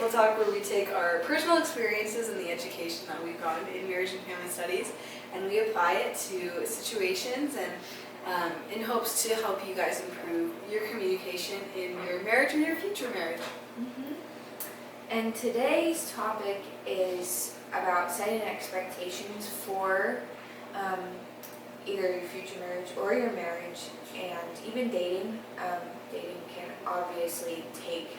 Table Talk, where we take our personal experiences and the education that we've gotten in marriage and family studies, and we apply it to situations and in hopes to help you guys improve your communication in your marriage and your future marriage. Mm-hmm. And today's topic is about setting expectations for either your future marriage or your marriage, and even dating. Dating can obviously take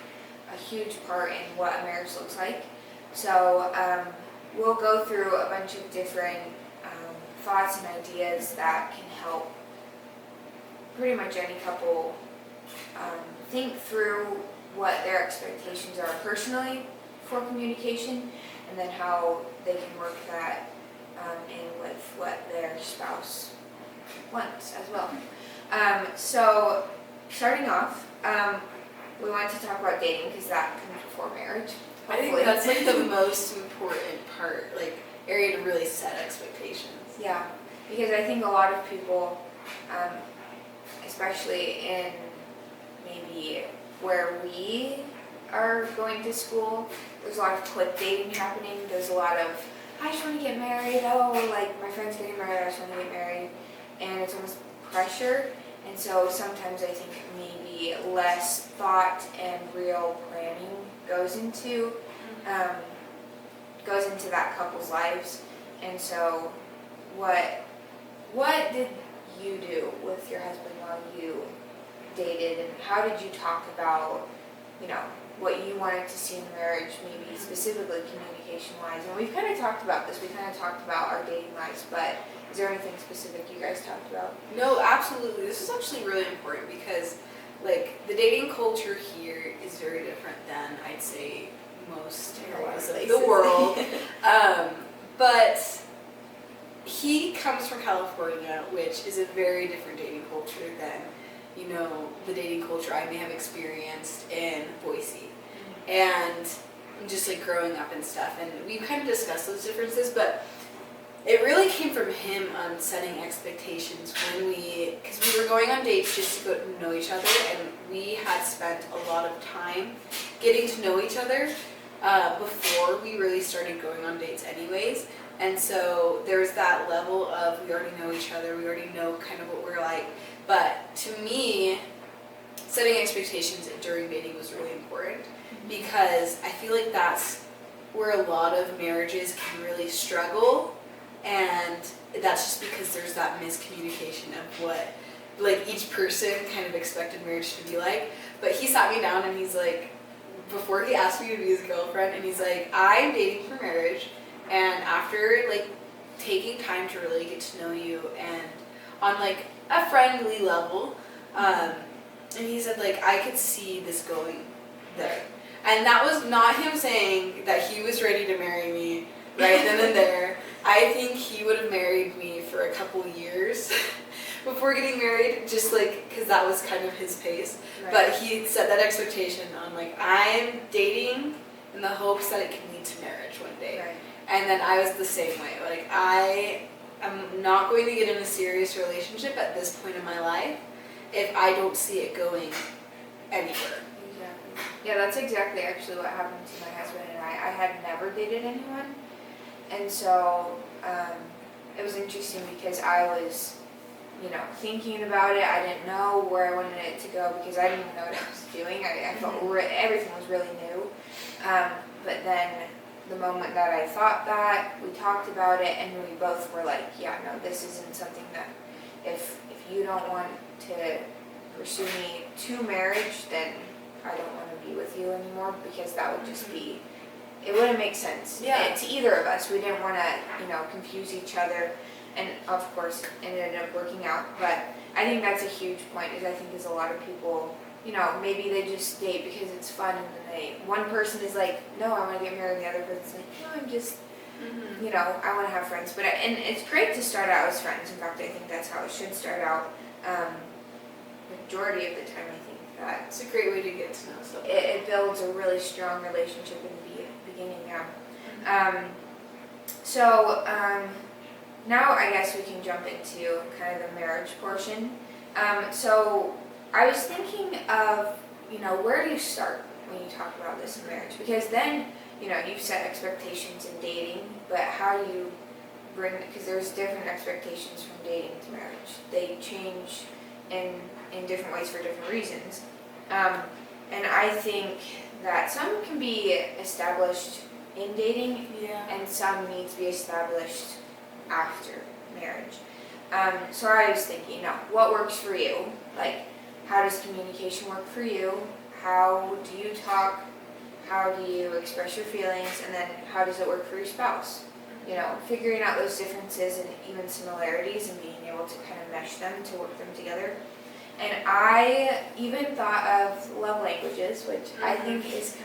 a huge part in what a marriage looks like. So we'll go through a bunch of different thoughts and ideas that can help pretty much any couple think through what their expectations are personally for communication, and then how they can work that in with what their spouse wants as well. So starting off, we want to talk about dating because that comes before marriage. I think that's like the most important part, like area to really set expectations. Yeah, because I think a lot of people, especially in maybe where we are going to school, there's a lot of quick dating happening. There's a lot of, I just want to get married. Oh, like my friend's getting married, I just want to get married. And it's almost pressure. And so sometimes I think maybe less thought and real planning goes into that couple's lives. And so what did you do with your husband while you dated, and how did you talk about, what you wanted to see in marriage, maybe specifically communication-wise? And we've kind of talked about this. We kind of talked about our dating lives, but is there anything specific you guys talked about? No, absolutely. This is actually really important because, like, the dating culture here is very different than, I'd say, most areas of the world. But he comes from California, which is a very different dating culture than, the dating culture I may have experienced in Boise. And just like growing up and stuff. And we kind of discussed those differences, but it really came from him on setting expectations because we were going on dates just to go to know each other, and we had spent a lot of time getting to know each other before we really started going on dates anyways. And so there's that level of we already know each other, we already know kind of what we're like. But to me, setting expectations during dating was really important because I feel like that's where a lot of marriages can really struggle, and that's just because there's that miscommunication of what each person kind of expected marriage to be like. But he sat me down and he's like, before he asked me to be his girlfriend, and he's like, I'm dating for marriage, and after taking time to really get to know you and on a friendly level, and he said I could see this going there. And that was not him saying that he was ready to marry me right then and there. I think he would have married me for a couple years before getting married, just because that was kind of his pace. Right. But he set that expectation on I'm dating in the hopes that it can lead to marriage one day. Right. And then I was the same way. I am not going to get in a serious relationship at this point in my life if I don't see it going anywhere. Yeah, that's exactly actually what happened to my husband and I. I had never dated anyone, and so it was interesting because I was, thinking about it. I didn't know where I wanted it to go because I didn't even know what I was doing. I felt everything was really new. But then the moment that I thought that, we talked about it, and we both were like, yeah, no, this isn't something that if you don't want to pursue me to marriage, then I don't want to be with you anymore, because that would just be, it wouldn't make sense to either of us. We didn't want to, confuse each other, and of course it ended up working out. But I think that's a huge point, is a lot of people, maybe they just date because it's fun, and then one person is like, no, I want to get married, and the other person's like, no, I'm just, I want to have friends. But and it's great to start out as friends. In fact, I think that's how it should start out. Majority of the time, I think that it's a great way to get to know someone. It builds a really strong relationship in the beginning. Now I guess we can jump into kind of the marriage portion. So I was thinking of, where do you start when you talk about this in marriage, because then, you know, you've set expectations in dating, but how do you bring, because there's different expectations from dating to marriage. They change in different ways for different reasons. And I think that some can be established in dating, and some need to be established after marriage. So I was thinking, you know, what works for you? Like, how does communication work for you? How do you talk? How do you express your feelings? And then how does it work for your spouse? You know, figuring out those differences and even similarities and being able to kind of mesh them to work them together. And I even thought of love languages, which I think is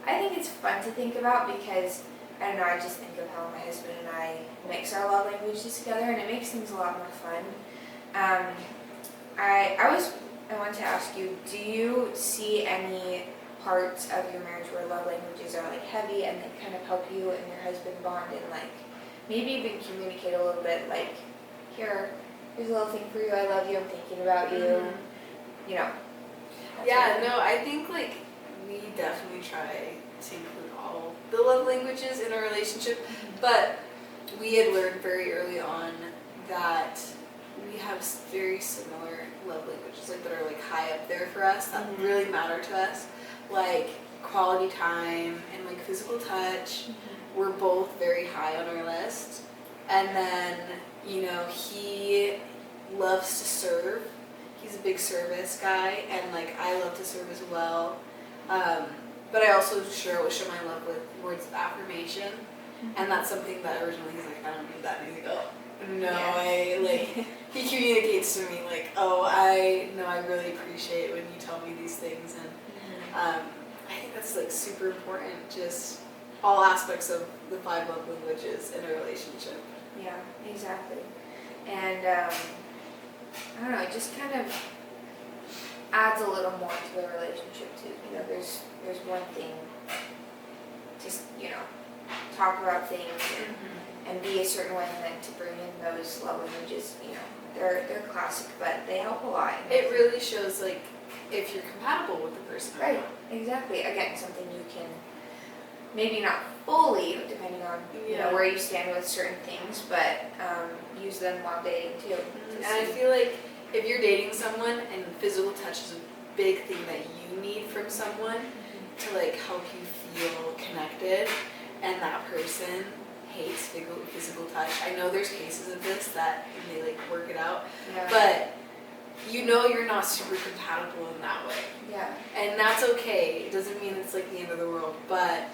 I think it's fun to think about because, I don't know, I just think of how my husband and I mix our love languages together, and it makes things a lot more fun. I want to ask you, do you see any parts of your marriage where love languages are like heavy and they kind of help you and your husband bond and like maybe even communicate a little bit, like, here's a little thing for you, I love you, I'm thinking about you, you know? Yeah, no, I think like we definitely try to include all the love languages in a relationship, but we had learned very early on that we have very similar love languages, like that are like high up there for us, that really matter to us, like quality time and like physical touch. We're both very high on our list. And then, you know, he loves to serve. He's a big service guy, and like I love to serve as well. But I also show my love with words of affirmation, and that's something that originally he's like, I don't need that. And he's like, oh no, I like. He communicates to me like, oh, I really appreciate when you tell me these things, and I think that's like super important. Just all aspects of the 5 love languages in a relationship. Yeah, exactly. And I don't know, it just kind of adds a little more to the relationship too. You know, there's one thing, just, you know, talk about things and be a certain way, and then to bring in those love languages, you know, they're classic, but they help a lot. It really shows like if you're compatible with the person. Right, exactly. Again, something you can maybe not fully, depending on you know where you stand with certain things, but use them while dating too. And I feel like if you're dating someone and physical touch is a big thing that you need from someone to like help you feel connected, and that person hates physical touch. I know there's cases of this that they like work it out, but you know you're not super compatible in that way. Yeah. And that's okay. It doesn't mean it's like the end of the world, but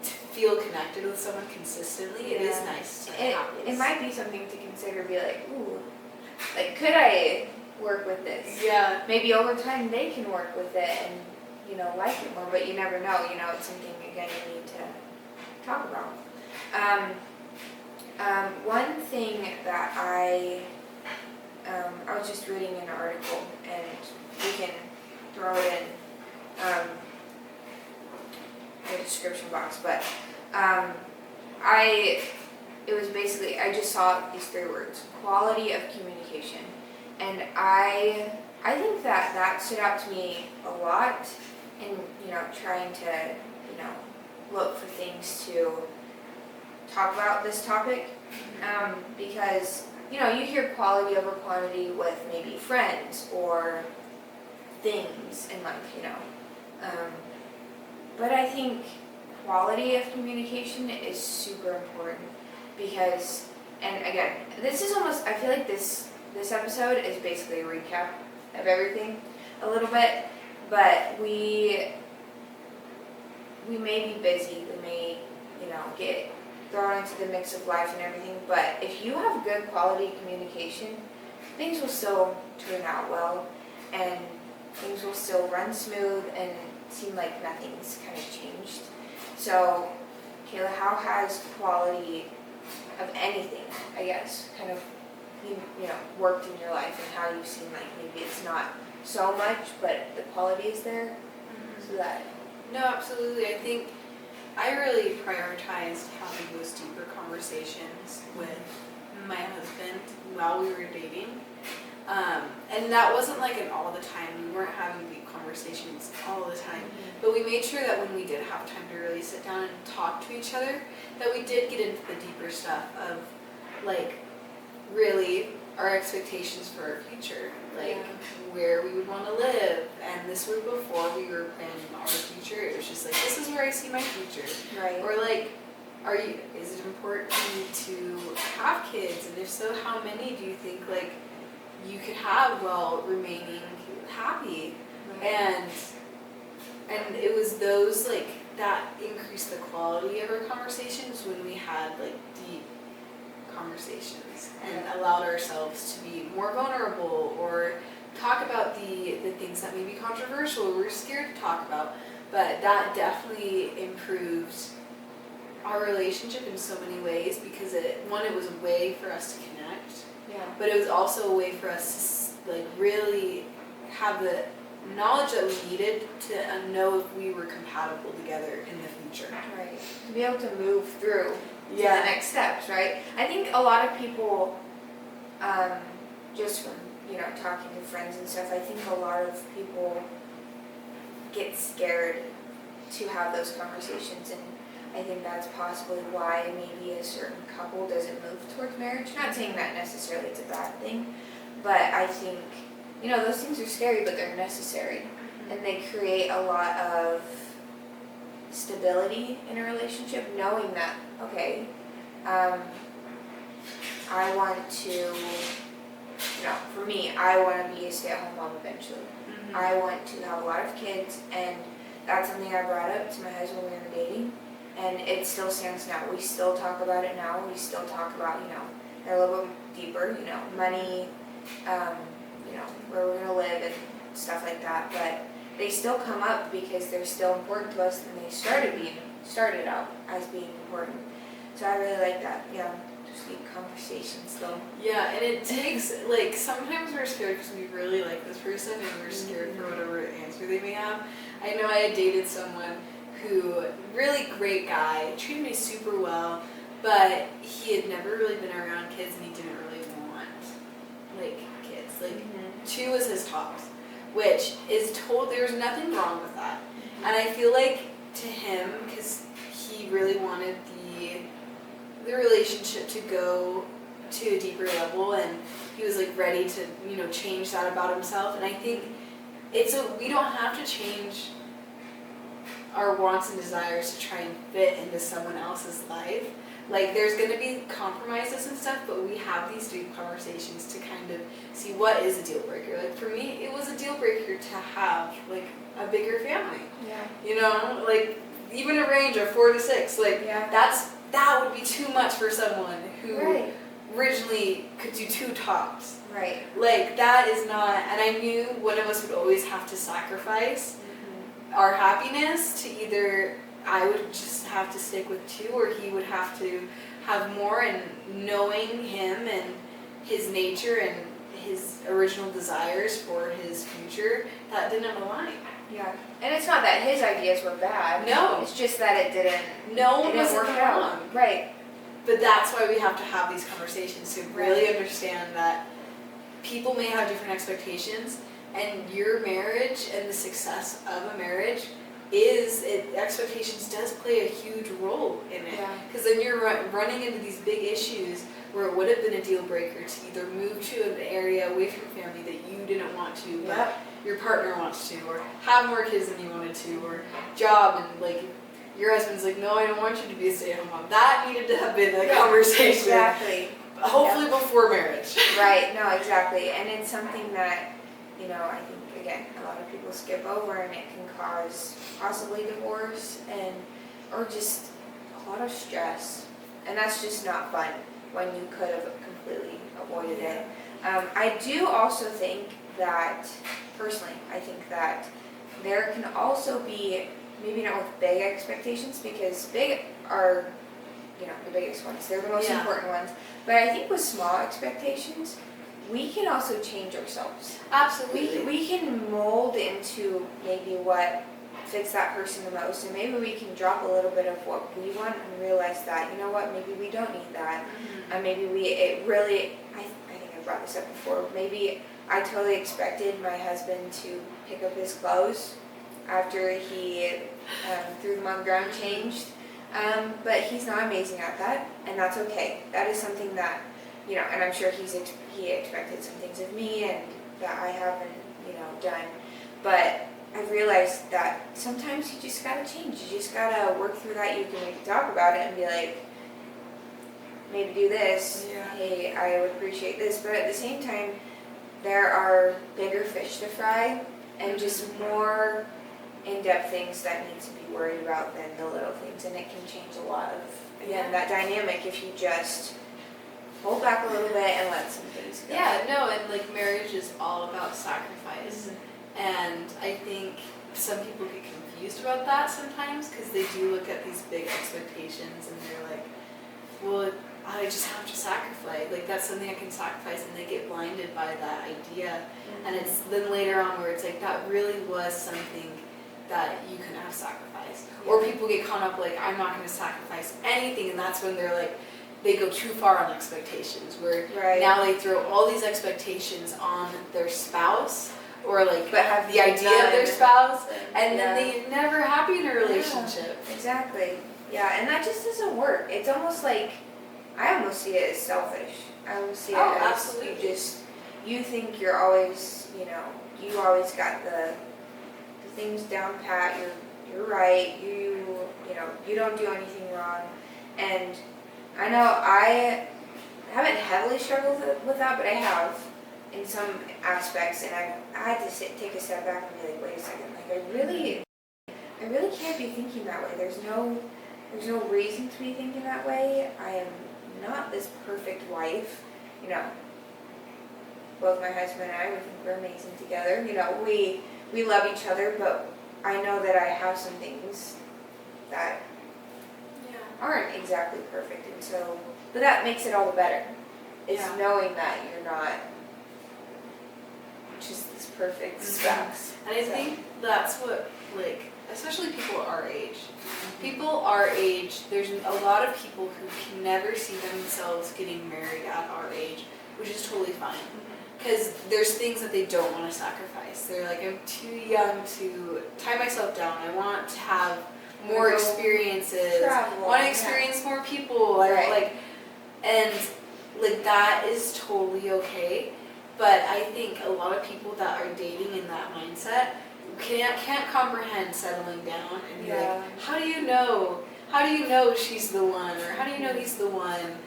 to feel connected with someone consistently, it is nice to have this. It might be something to consider, be like, ooh, like, could I work with this? Yeah. Maybe over time they can work with it and, you know, like it more, but you never know. You know, it's something, again, you need to talk about. One thing that I was just reading an article, and we can throw it in the description box, but it was basically, I just saw these 3 words: quality of communication. And I think that stood out to me a lot in, you know, trying to, you know, look for things to talk about this topic, because, you know, you hear quality over quantity with maybe friends or things in life, you know, but I think quality of communication is super important because, and again, this is almost, I feel like this episode is basically a recap of everything a little bit, but we may be busy, we may, you know, get thrown into the mix of life and everything, but if you have good quality communication, things will still turn out well, and things will still run smooth and seem like nothing's kind of changed. So, Kayla, how has quality of anything, I guess, kind of, you know, worked in your life, and how you've seen like maybe it's not so much, but the quality is there, so that... No, absolutely. I think I really prioritized having those deeper conversations with my husband while we were dating. And that wasn't like an all the time. We weren't having deep conversations all the time. But we made sure that when we did have time to really sit down and talk to each other, that we did get into the deeper stuff of like really our expectations for our future, like where we would want to live. And this was before we were planning our future. It was just like, this is where I see my future. Right. Or like, is it important to you to have kids? And if so, how many do you think like you could have while remaining happy? Right. And it was those like that increased the quality of our conversations when we had like deep conversations and allowed ourselves to be more vulnerable or talk about the things that may be controversial or we're scared to talk about. But that definitely improved our relationship in so many ways because it was a way for us to connect, but it was also a way for us to like really have the knowledge that we needed to know if we were compatible together in the future. Right. To be able to move through to the next steps, right? I think a lot of people, just from talking to friends and stuff, I think a lot of people get scared to have those conversations, and I think that's possibly why maybe a certain couple doesn't move towards marriage. Not saying that necessarily it's a bad thing, but I think, those things are scary, but they're necessary. And they create a lot of stability in a relationship, knowing that, okay, I want to, for me, I want to be a stay-at-home mom eventually. I want to have a lot of kids, and that's something I brought up to my husband when we were dating. And it still stands now. We still talk about it now. We still talk about, they're a little bit deeper, money, where we're going to live and stuff like that. But they still come up because they're still important to us, and they started out as being important. So I really like that. Yeah, just deep conversations though. Yeah, and it takes, like, sometimes we're scared because we really like this person and we're scared for whatever answer they may have. I know I had dated someone who, really great guy, treated me super well, but he had never really been around kids and he didn't really want, like, kids. Like, 2 was his tops, which is there's nothing wrong with that. And I feel like to him, because he really wanted the relationship to go to a deeper level, and he was like ready to change that about himself. And I think we don't have to change our wants and desires to try and fit into someone else's life. Like, there's going to be compromises and stuff, but we have these deep conversations to kind of see what is a deal breaker. Like, for me, it was a deal breaker to have like a bigger family. Yeah. Like even a range of 4 to 6. Like that would be too much for someone who originally could do 2 tops. Right. Like, that is not, and I knew one of us would always have to sacrifice our happiness to either I would just have to stick with 2 or he would have to have more, and knowing him and his nature and his original desires for his future, that didn't align. Yeah. And it's not that his ideas were bad. No. It's just that it didn't work out. Right. But that's why we have to have these conversations to really understand that people may have different expectations, and your marriage and the success of a marriage expectations does play a huge role in it. Because then you're running into these big issues where it would have been a deal breaker to either move to an area away from your family that you didn't want to, but your partner wants to, or have more kids than you wanted to, or job, and like your husband's like, no, I don't want you to be a stay-at-home mom. That needed to have been a conversation. Exactly. Hopefully before marriage. Right. No, exactly. And it's something that, I think, again, a lot of people skip over, and it can cause possibly divorce or just a lot of stress. And that's just not fun when you could have completely avoided it. I do also think that, personally, I think that there can also be, maybe not with big expectations, because big are, the biggest ones. They're the most important ones. But I think with small expectations, we can also change ourselves. Absolutely. We can mold into maybe what fits that person the most, and maybe we can drop a little bit of what we want and realize that, maybe we don't need that. And maybe I think I brought this up before, maybe I totally expected my husband to pick up his clothes after he threw them on the ground, changed. But he's not amazing at that, and that's okay. That is something that, and I'm sure he expected some things of me and that I haven't, done. But I've realized that sometimes you just gotta change. You just gotta work through that. You can maybe talk about it and be like, maybe do this. Yeah. Hey, I would appreciate this. But at the same time, there are bigger fish to fry and just more in-depth things that need to be worried about than the little things. And it can change a lot of, again, that dynamic if you just hold back a little bit and let some things go. Yeah, no, and like marriage is all about sacrifice. And I think some people get confused about that sometimes because they do look at these big expectations and they're like, well, I just have to sacrifice. Like that's something I can sacrifice, and they get blinded by that idea. And it's then later on where it's like that really was something that you couldn't have sacrificed. Or people get caught up like, I'm not going to sacrifice anything, and that's when they're like, they go too far on expectations, where now they throw all these expectations on their spouse or like but have the idea of their spouse, and then they're never happy in a relationship. Yeah, exactly. Yeah, and that just doesn't work. It's almost like, I almost see it as selfish. I almost see it as absolutely. You think you're always, you always got the things down pat. You're right. You don't do anything wrong, and I know I haven't heavily struggled with that, but I have in some aspects, and I had to take a step back and be like, wait a second, like I really can't be thinking that way. There's no reason to be thinking that way. I am not this perfect wife, Both my husband and I, we think we're amazing together. We love each other, but I know that I have some things that aren't exactly perfect, and so, but that makes it all the better. It's knowing that you're not just this perfect spouse. And I think that's what, like, especially people our age. People our age, there's a lot of people who can never see themselves getting married at our age, which is totally fine. Because there's things that they don't want to sacrifice. They're like, I'm too young to tie myself down. I want to have more experiences. Travel, I want to experience more people. And that is totally okay. But I think a lot of people that are dating in that mindset can't comprehend settling down and be like, how do you know? How do you know she's the one? Or how do you know he's the one?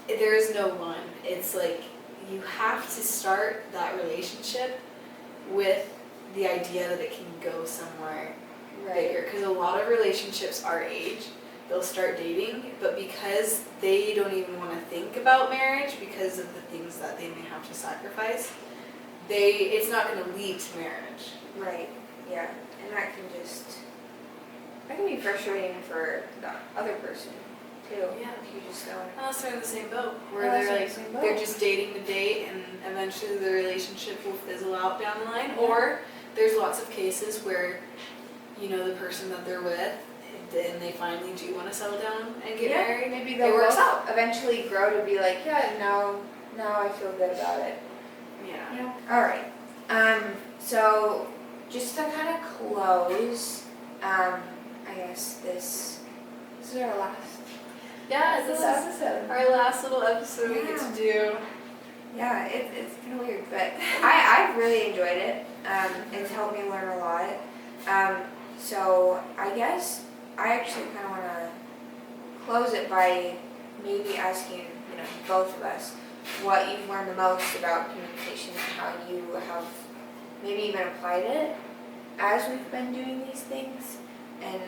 There is no one. It's like you have to start that relationship with the idea that it can go somewhere bigger. Because a lot of relationships our age, they'll start dating, but because they don't even want to think about marriage because of the things that they may have to sacrifice, it's not going to lead to marriage. Right, yeah. And that can be frustrating for the other person too. Yeah. If you just don't. Unless they're in the same boat, where they're just dating to date, and eventually the relationship will fizzle out down the line. Or there's lots of cases where, the person that they're with, and they finally do want to settle down and get married. Maybe they'll eventually grow to be like, now I feel good about it. Yeah. All right. So just to kind of close, I guess this is our last. Yeah, this is episode. Our last little episode we get to do. Yeah, it's kind of weird, but I've really enjoyed it. It's helped me learn a lot. So I guess I actually kind of want to close it by maybe asking, both of us what you've learned the most about communication and how you have maybe even applied it as we've been doing these things, and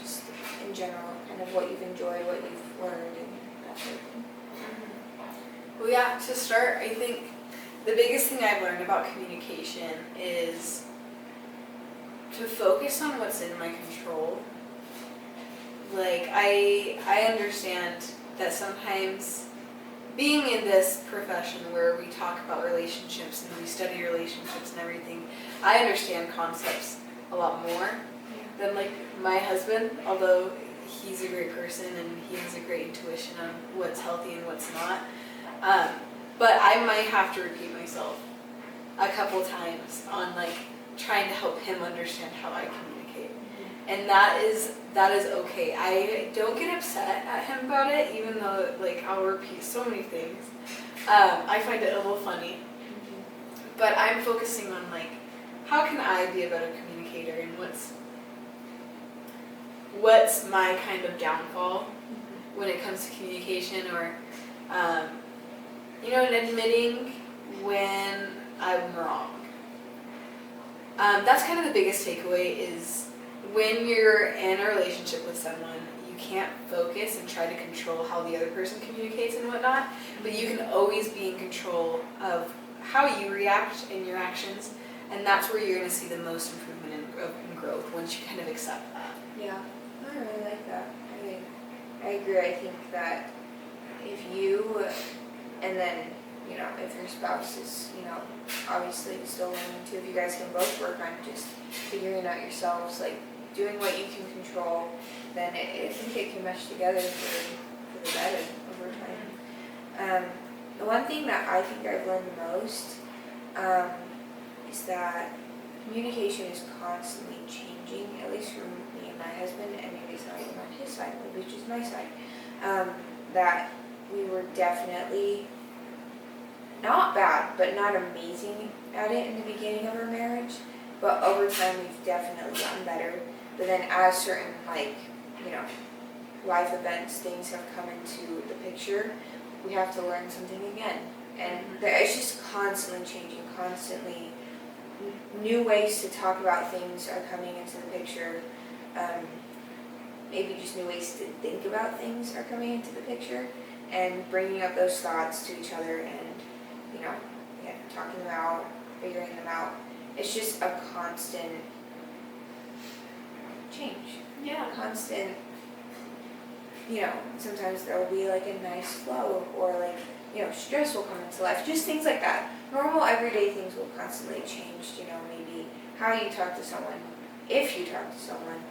just in general, kind of what you've enjoyed, what you've learned, and that sort of thing. Well, yeah, to start, I think the biggest thing I've learned about communication is to focus on what's in my control. Like, I understand that sometimes being in this profession where we talk about relationships and we study relationships and everything, I understand concepts a lot more than like my husband, although he's a great person and he has a great intuition on what's healthy and what's not. but I might have to repeat myself a couple times on like trying to help him understand how I communicate. And that is okay. I don't get upset at him about it, even though like I'll repeat so many things. I find it a little funny. But I'm focusing on like, how can I be a better communicator, and what's my kind of downfall when it comes to communication, or and admitting when I'm wrong. That's kind of the biggest takeaway, is when you're in a relationship with someone, you can't focus and try to control how the other person communicates and whatnot, but you can always be in control of how you react in your actions, and that's where you're going to see the most improvement in growth once you kind of accept that. Yeah, I really like that. I agree. I think that if you, and then, if your spouse is, obviously still learning too, if you guys can both work on just figuring out yourselves, like doing what you can control, then I think it can mesh together for the better over time. The one thing that I think I've learned the most is that communication is constantly changing, at least for me and my husband, and maybe it's not even on his side, maybe it's just my side, that we were definitely not bad, but not amazing at it in the beginning of our marriage, but over time we've definitely gotten better. But then as certain, life events, things have come into the picture, we have to learn something again. And it's just constantly changing, constantly new ways to talk about things are coming into the picture. Maybe just new ways to think about things are coming into the picture, and bringing up those thoughts to each other, and talking them out, figuring them out. It's just a constant change. Yeah. Constant, sometimes there will be like a nice flow, or stress will come into life. Just things like that. Normal everyday things will constantly change, maybe how you talk to someone, if you talk to someone,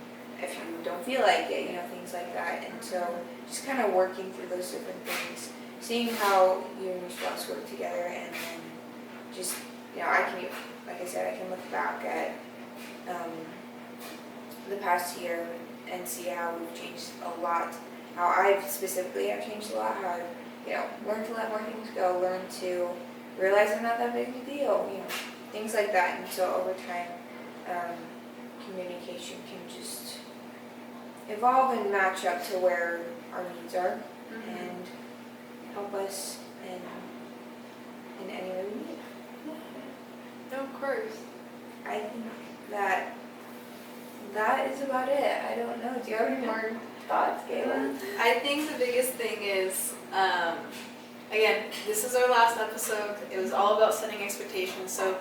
if you don't feel like it, things like that. And so just kind of working through those different things, seeing how you and your spouse work together, and then just, I can, like I said, I can look back at the past year and see how we've changed a lot, how I specifically have changed a lot, how I've, learned to let more things go, learn to realize I'm not that big of a deal, things like that. And so over time, communication can just evolve and match up to where our needs are, and help us in any way we need. No, of course. I think that is about it. I don't know. Do you have any more thoughts, Gayla? I think the biggest thing is, again, this is our last episode. It was all about setting expectations, so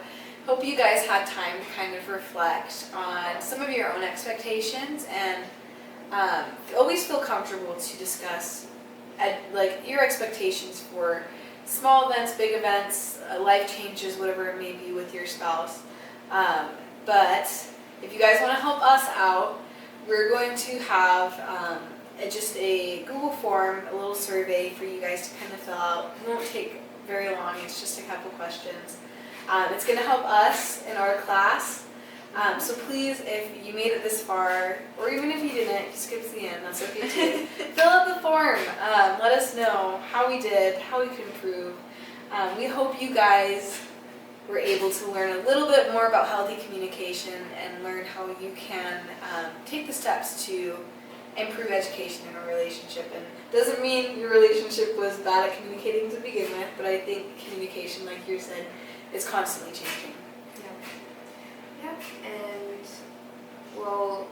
hope you guys had time to kind of reflect on some of your own expectations, and always feel comfortable to discuss your expectations for small events, big events, life changes, whatever it may be with your spouse. But if you guys want to help us out, we're going to have just a Google form, a little survey for you guys to kind of fill out. It won't take very long. It's just a couple questions. It's going to help us in our class. So please, if you made it this far, or even if you didn't, you skipped to the end, that's okay too. Fill out the form. Let us know how we did, how we could improve. We hope you guys were able to learn a little bit more about healthy communication, and learn how you can take the steps to improve education in a relationship. And doesn't mean your relationship was bad at communicating to begin with, but I think communication, like you said, is constantly changing. Yep, and we'll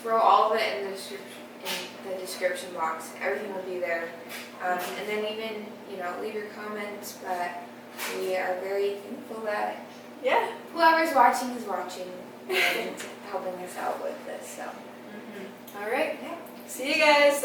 throw all of it in the description box. Everything will be there. And then even, leave your comments, but we are very thankful that whoever's watching is watching and helping us out with this. So. All right. Yeah. See you guys.